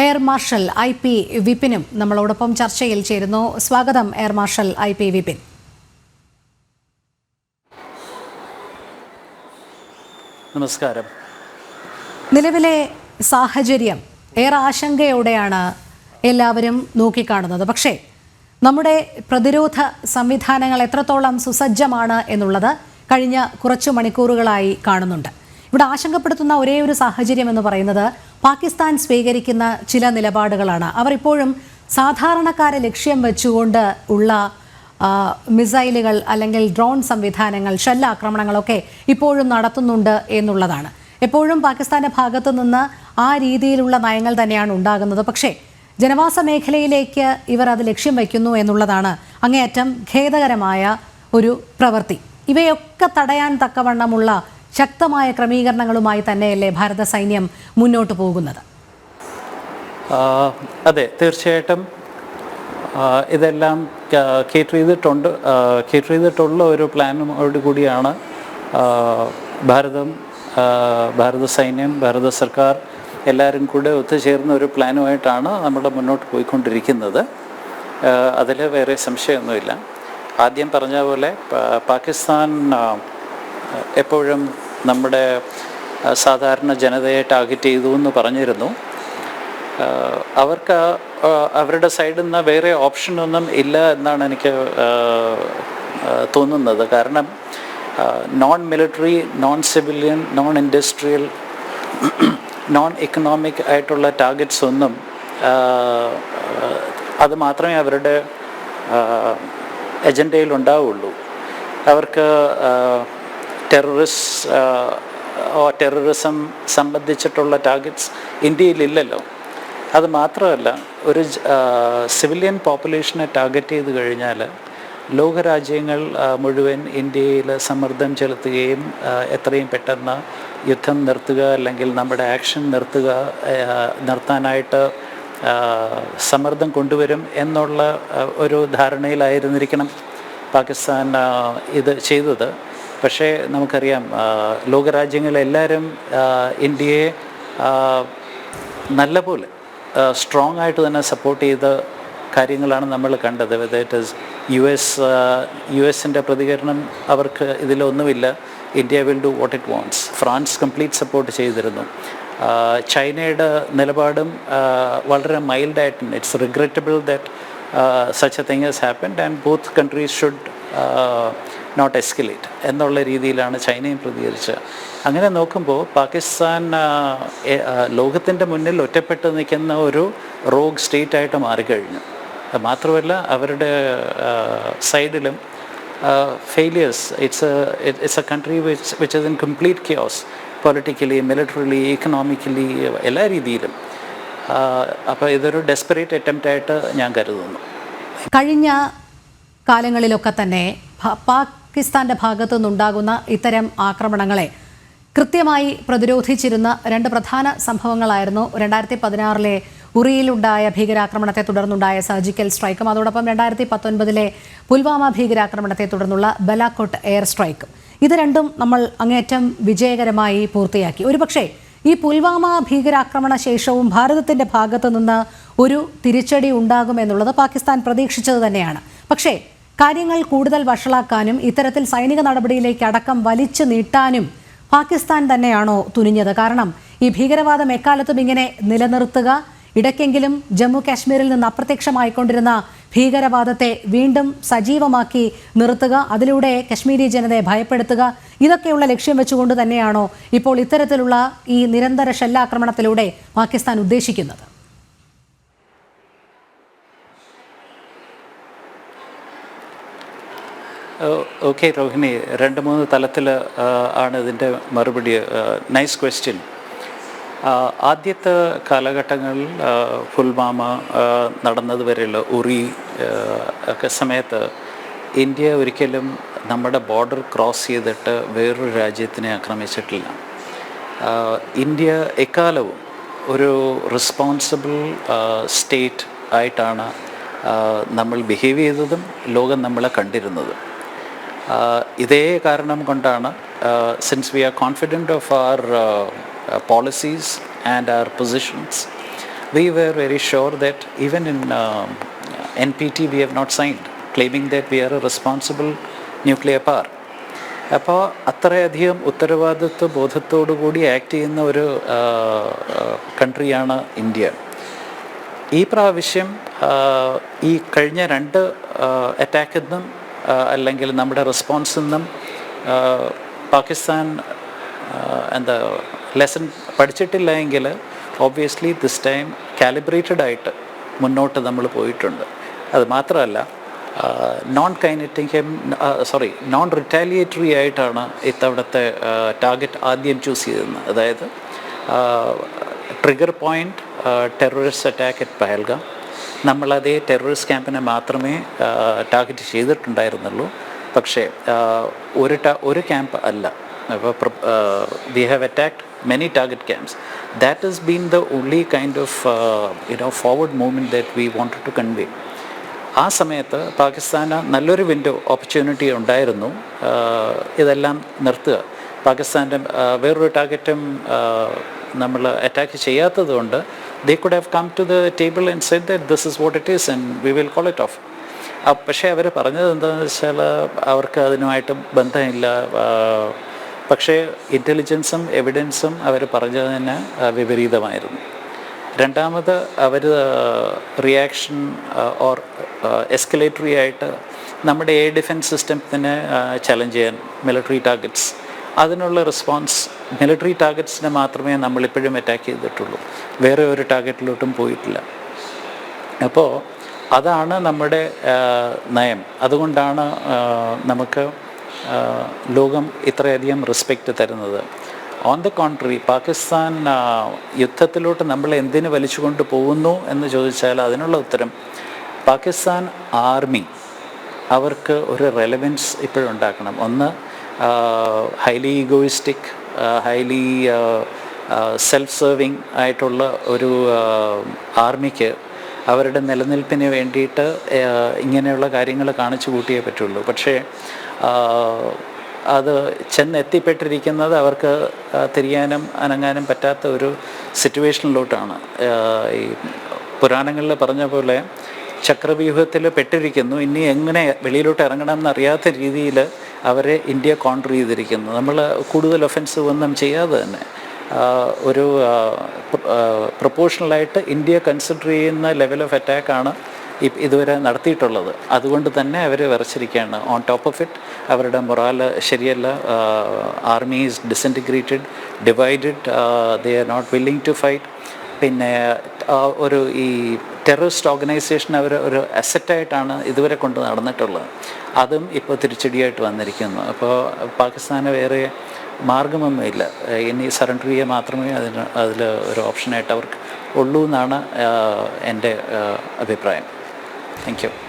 Air marshal IP വിപിനും നമ്മളോടൊപ്പം ചർച്ചയിൽ ചേരുന്നു. സ്വാഗതം എയർ മാർഷൽ IP വിപിൻ. നമസ്കാരം. നിലവിലെ സാഹചര്യം ഏറെ ആശങ്കയോടെയാണ് എല്ലാവരും നോക്കിക്കാണുന്നത്. പക്ഷേ നമ്മുടെ പ്രതിരോധ സംവിധാനങ്ങൾ എത്രത്തോളം സുസജ്ജമാണ് എന്നുള്ളത് കഴിഞ്ഞ കുറച്ചു മണിക്കൂറുകളായി കാണുന്നുണ്ട്. ഇവിടെ ആശങ്കപ്പെടുത്തുന്ന ഒരേ ഒരു സാഹചര്യം എന്ന് പറയുന്നത് പാകിസ്ഥാൻ സ്വീകരിക്കുന്ന ചില നിലപാടുകളാണ്. അവർ ഇപ്പോഴും സാധാരണക്കാരെ ലക്ഷ്യം വെച്ചുകൊണ്ട് ഉള്ള മിസൈലുകൾ അല്ലെങ്കിൽ ഡ്രോൺ സംവിധാനങ്ങൾ, ഷെല്ലാക്രമണങ്ങളൊക്കെ ഇപ്പോഴും നടത്തുന്നുണ്ട് എന്നുള്ളതാണ്. എപ്പോഴും പാകിസ്ഥാന്റെ ഭാഗത്തു നിന്ന് ആ രീതിയിലുള്ള നയങ്ങൾ തന്നെയാണ് ഉണ്ടാകുന്നത്. പക്ഷേ ജനവാസ മേഖലയിലേക്ക് ഇവർ അത് ലക്ഷ്യം വയ്ക്കുന്നു എന്നുള്ളതാണ് അങ്ങേയറ്റം ഖേദകരമായ ഒരു പ്രവൃത്തി. ഇവയൊക്കെ തടയാൻ തക്കവണ്ണമുള്ള ശക്തമായ ക്രമീകരണങ്ങളുമായി തന്നെയല്ലേ ഭാരത സൈന്യം മുന്നോട്ട് പോകുന്നത്? അതെ, തീർച്ചയായിട്ടും ഇതെല്ലാം കേറ്റർ ചെയ്തിട്ടുള്ള ഒരു പ്ലാനോട് കൂടിയാണ് ഭാരത സൈന്യം, ഭാരത സർക്കാർ എല്ലാവരും കൂടെ ഒത്തുചേർന്ന ഒരു പ്ലാനുമായിട്ടാണ് നമ്മൾ മുന്നോട്ട് പോയിക്കൊണ്ടിരിക്കുന്നത്. അതിൽ വേറെ സംശയമൊന്നുമില്ല. ആദ്യം പറഞ്ഞ പോലെ പാകിസ്ഥാൻ എപ്പോഴും നമ്മുടെ സാധാരണ ജനതയെ ടാർഗറ്റ് ചെയ്തു എന്ന് പറഞ്ഞിരുന്നു. അവർക്ക് അവരുടെ സൈഡിൽ നിന്ന് വേറെ ഓപ്ഷനൊന്നും ഇല്ല എന്നാണ് എനിക്ക് തോന്നുന്നത്. കാരണം non military, non civilian, non industrial, non economic ആയിട്ടുള്ള ടാർഗറ്റ്സ് ഒന്നും അത് മാത്രമേ അവരുടെ അജണ്ടയിൽ ഉണ്ടാവുള്ളൂ. അവർക്ക് ടെററിസം സംബന്ധിച്ചിട്ടുള്ള ടാർഗറ്റ്സ് ഇന്ത്യയിലില്ലല്ലോ. അത് മാത്രമല്ല, ഒരു സിവിലിയൻ പോപ്പുലേഷനെ ടാർഗറ്റ് ചെയ്ത് കഴിഞ്ഞാൽ ലോകരാജ്യങ്ങൾ മുഴുവൻ ഇന്ത്യയിൽ സമ്മർദ്ദം ചെലുത്തുകയും എത്രയും പെട്ടെന്ന് യുദ്ധം നിർത്തുക അല്ലെങ്കിൽ നമ്മുടെ ആക്ഷൻ നിർത്താനായിട്ട് സമ്മർദ്ദം കൊണ്ടുവരും എന്നുള്ള ഒരു ധാരണയിലായിരുന്നിരിക്കണം പാകിസ്ഥാൻ ഇത് ചെയ്തത്. പക്ഷേ നമുക്കറിയാം, ലോകരാജ്യങ്ങളെല്ലാവരും ഇന്ത്യയെ നല്ലപോലെ സ്ട്രോങ് ആയിട്ട് തന്നെ സപ്പോർട്ട് ചെയ്ത കാര്യങ്ങളാണ് നമ്മൾ കണ്ടത്. ഇറ്റ് ഈസ് യു എസിൻ്റെ പ്രതികരണം അവർക്ക് ഇതിലൊന്നുമില്ല. India will do what it wants. France complete support ചെയ്തിരുന്നു. ചൈനയുടെ നിലപാടും വളരെ മൈൽഡായിട്ടുണ്ട്. It's regrettable that such a thing has happened and both countries should not escalate എന്നുള്ള രീതിയിലാണ് ചൈനയും പ്രതികരിച്ചത്. അങ്ങനെ നോക്കുമ്പോൾ പാകിസ്ഥാൻ ലോകത്തിൻ്റെ മുന്നിൽ ഒറ്റപ്പെട്ട് നിൽക്കുന്ന ഒരു റോഗ് സ്റ്റേറ്റ് ആയിട്ട് മാറിക്കഴിഞ്ഞു. മാത്രമല്ല, അവരുടെ സൈഡിലും failures. It's a country which is in complete chaos, politically, militarily, economically, എല്ലാ രീതിയിലും. അപ്പോൾ ഇതൊരു ഡെസ്പറേറ്റ് അറ്റംപ്റ്റ് ആയിട്ട് ഞാൻ കരുതുന്നു. കഴിഞ്ഞ കാലങ്ങളിലൊക്കെ തന്നെ പാകിസ്ഥാന്റെ ഭാഗത്തു നിന്നുണ്ടാകുന്ന ഇത്തരം ആക്രമണങ്ങളെ കൃത്യമായി പ്രതിരോധിച്ചിരുന്ന രണ്ട് പ്രധാന സംഭവങ്ങളായിരുന്നു 2016 ഉറിയിലുണ്ടായ ഭീകരാക്രമണത്തെ തുടർന്നുണ്ടായ സർജിക്കൽ സ്ട്രൈക്കും അതോടൊപ്പം 2019 പുൽവാമ ഭീകരാക്രമണത്തെ തുടർന്നുള്ള ബലാക്കോട്ട് എയർ സ്ട്രൈക്കും. ഇത് രണ്ടും നമ്മൾ അങ്ങേയറ്റം വിജയകരമായി പൂർത്തിയാക്കി. ഒരുപക്ഷേ ഈ പുൽവാമ ഭീകരാക്രമണ ശേഷവും ഭാരതത്തിൻ്റെ ഭാഗത്തു നിന്ന് ഒരു തിരിച്ചടി ഉണ്ടാകുമെന്നുള്ളത് പാകിസ്ഥാൻ പ്രതീക്ഷിച്ചത് തന്നെയാണ്. പക്ഷേ കാര്യങ്ങൾ കൂടുതൽ വഷളാക്കാനും ഇത്തരത്തിൽ സൈനിക നടപടിയിലേക്ക് അടക്കം വലിച്ചു നീട്ടാനും പാകിസ്ഥാൻ തന്നെയാണോ തുനിഞ്ഞത്? കാരണം ഈ ഭീകരവാദം എക്കാലത്തും ഇങ്ങനെ നിലനിർത്തുക, ഇടയ്ക്കെങ്കിലും ജമ്മു കാശ്മീരിൽ നിന്ന് അപ്രത്യക്ഷമായിക്കൊണ്ടിരുന്ന ഭീകരവാദത്തെ വീണ്ടും സജീവമാക്കി നിർത്തുക, അതിലൂടെ കശ്മീരി ജനതയെ ഭയപ്പെടുത്തുക, ഇതൊക്കെയുള്ള ലക്ഷ്യം വെച്ചുകൊണ്ട് തന്നെയാണോ ഇപ്പോൾ ഇത്തരത്തിലുള്ള ഈ നിരന്തര ഷെല്ലാക്രമണത്തിലൂടെ പാകിസ്ഥാൻ ഉദ്ദേശിക്കുന്നത്? ഓക്കെ രോഹിണി, 2-3 തലത്തിൽ ആണ് ഇതിൻ്റെ മറുപടി. Nice question. ആദ്യത്തെ കാലഘട്ടങ്ങളിൽ പുൽവാമ നടന്നത് വരെയുള്ള ഉറി ഒക്കെ സമയത്ത് ഇന്ത്യ ഒരിക്കലും നമ്മുടെ ബോർഡർ ക്രോസ് ചെയ്തിട്ട് വേറൊരു രാജ്യത്തിനെ ആക്രമിച്ചിട്ടില്ല. ഇന്ത്യ എക്കാലവും ഒരു റെസ്പോൺസിബിൾ സ്റ്റേറ്റ് ആയിട്ടാണ് നമ്മൾ ബിഹേവ് ചെയ്തതും ലോകം നമ്മളെ കണ്ടിരുന്നതും. ഇതേ കാരണം കൊണ്ടാണ് since we are confident of our policies and our positions, we were very sure that even in NPT we have not signed, claiming that we are a responsible nuclear power. അപ്പോൾ അത്രയധികം ഉത്തരവാദിത്വ ബോധത്തോടു കൂടി ആക്ട് ചെയ്യുന്ന ഒരു കൺട്രിയാണ് India. ഈ പ്രാവശ്യം ഈ കഴിഞ്ഞ 2 അറ്റാക്കിൽ നിന്നും അല്ലെങ്കിൽ നമ്മുടെ റെസ്പോൺസിൽ നിന്നും പാകിസ്ഥാൻ എന്താ ലെസൺ പഠിച്ചിട്ടില്ല എങ്കിൽ ഒബ്വിയസ്ലി ദിസ് ടൈം കാലിബ്രേറ്റഡ് ആയിട്ട് മുന്നോട്ട് നമ്മൾ പോയിട്ടുണ്ട്. അത് മാത്രമല്ല നോൺ റിറ്റാലിയേറ്ററി ആയിട്ടാണ് ഇത്തവണത്തെ ടാർഗറ്റ് ആദ്യം ചൂസ് ചെയ്തത്. അതായത് trigger point terrorist attack at Pahalgam. നമ്മളതേ ടെററിസ്റ്റ് ക്യാമ്പിനെ മാത്രമേ ടാർഗറ്റ് ചെയ്തിട്ടുണ്ടായിരുന്നുള്ളൂ. പക്ഷേ ഒരു ക്യാമ്പ് അല്ല. അപ്പോൾ we have attacked many target camps. That has been the only kind of forward movement that we wanted to convey. ആ സമയത്ത് പാകിസ്ഥാന് നല്ലൊരു വിൻഡോ ഓപ്പർച്യൂണിറ്റി ഉണ്ടായിരുന്നു ഇതെല്ലാം നിർത്തുക. പാകിസ്ഥാൻ്റെ വേറൊരു ടാർഗറ്റും നമ്മൾ അറ്റാക്ക് ചെയ്യാത്തത് കൊണ്ട് they could have come to the table and said that this is what it is and we will call it off. പക്ഷേ അവർ പറഞ്ഞത് എന്താണെന്ന് വെച്ചാൽ അവർക്ക് അതിനുമായിട്ട് ബന്ധമില്ല. പക്ഷേ ഇൻ്റലിജൻസും എവിഡൻസും അവർ പറഞ്ഞതിന് വിപരീതമായിരുന്നു. രണ്ടാമത് അവർ റിയാക്ഷൻ ഓർ എസ്കലേറ്ററി ആയിട്ട് നമ്മുടെ എയർ ഡിഫൻസ് സിസ്റ്റത്തിനെ ചലഞ്ച് ചെയ്യാൻ മിലിറ്ററി ടാർഗറ്റ്സ്, അതിനുള്ള റെസ്പോൺസ് മിലിറ്ററി ടാർഗറ്റ്സിനെ മാത്രമേ നമ്മളിപ്പോഴും അറ്റാക്ക് ചെയ്തിട്ടുള്ളൂ. വേറെ ഒരു ടാർഗറ്റിലോട്ടും പോയിട്ടില്ല. അപ്പോൾ അതാണ് നമ്മുടെ നയം. അതുകൊണ്ടാണ് നമുക്ക് ലോകം ഇത്രയധികം റെസ്പെക്റ്റ് തരുന്നത്. ഓൺ ദ കോൺട്രറി, പാകിസ്ഥാൻ യുദ്ധത്തിലോട്ട് നമ്മൾ എന്തിനു വലിച്ചുകൊണ്ട് പോകുന്നു എന്ന് ചോദിച്ചാൽ അതിനുള്ള ഉത്തരം പാകിസ്ഥാൻ ആർമി അവർക്ക് ഒരു റെലവൻസ് ഇപ്പോഴും ഉണ്ടാക്കണം. ഒന്ന്, highly egoistic, highly self serving ആയിട്ടുള്ള ഒരു ആർമിക്ക് അവരുടെ നിലനിൽപ്പിന് വേണ്ടിയിട്ട് ഇങ്ങനെയുള്ള കാര്യങ്ങൾ കാണിച്ചു കൂട്ടിയേ പറ്റുള്ളൂ. പക്ഷേ അത് ചെന്നെത്തിപ്പെട്ടിരിക്കുന്നത് അവർക്ക് തിരിയാനും അനങ്ങാനും പറ്റാത്ത ഒരു സിറ്റുവേഷനിലോട്ടാണ്. ഈ പുരാണങ്ങളിൽ പറഞ്ഞ പോലെ ചക്രവ്യൂഹത്തിൽ പെട്ടിരിക്കുന്നു. ഇനി എങ്ങനെ വെളിയിലോട്ട് ഇറങ്ങണം എന്നറിയാത്ത രീതിയിൽ അവരെ ഇന്ത്യ കോൺട്ര ചെയ്തിരിക്കുന്നു. നമ്മൾ കൂടുതൽ ഒഫൻസീവ് ഒന്നും ചെയ്യാതെ തന്നെ ഒരു പ്രൊപ്പോർഷണലായിട്ട് ഇന്ത്യ കൺസിഡർ ചെയ്യുന്ന ലെവൽ ഓഫ് അറ്റാക്കാണ് ഇതുവരെ നടത്തിയിട്ടുള്ളത്. അതുകൊണ്ട് തന്നെ അവർ വിറച്ചിരിക്കുകയാണ്. ഓൺ ടോപ്പ് ഓഫ് ഇറ്റ് അവരുടെ മൊറാല് ശരിയല്ല. Army is disintegrated, divided, they are not willing to fight. പിന്നെ ഒരു ഈ ടെററിസ്റ്റ് ഓർഗനൈസേഷൻ അവർ ഒരു അസറ്റായിട്ടാണ് ഇതുവരെ കൊണ്ട് നടന്നിട്ടുള്ളത്. അതും ഇപ്പോൾ തിരിച്ചടിയായിട്ട് വന്നിരിക്കുന്നു. അപ്പോൾ പാകിസ്ഥാന് വേറെ മാർഗമൊന്നുമില്ല. ഇനി സറണ്ടർ ചെയ്യുക മാത്രമേ അതിൽ ഒരു ഓപ്ഷനായിട്ട് അവർക്ക് ഉള്ളൂ എന്നാണ് എൻ്റെ അഭിപ്രായം. Thank you.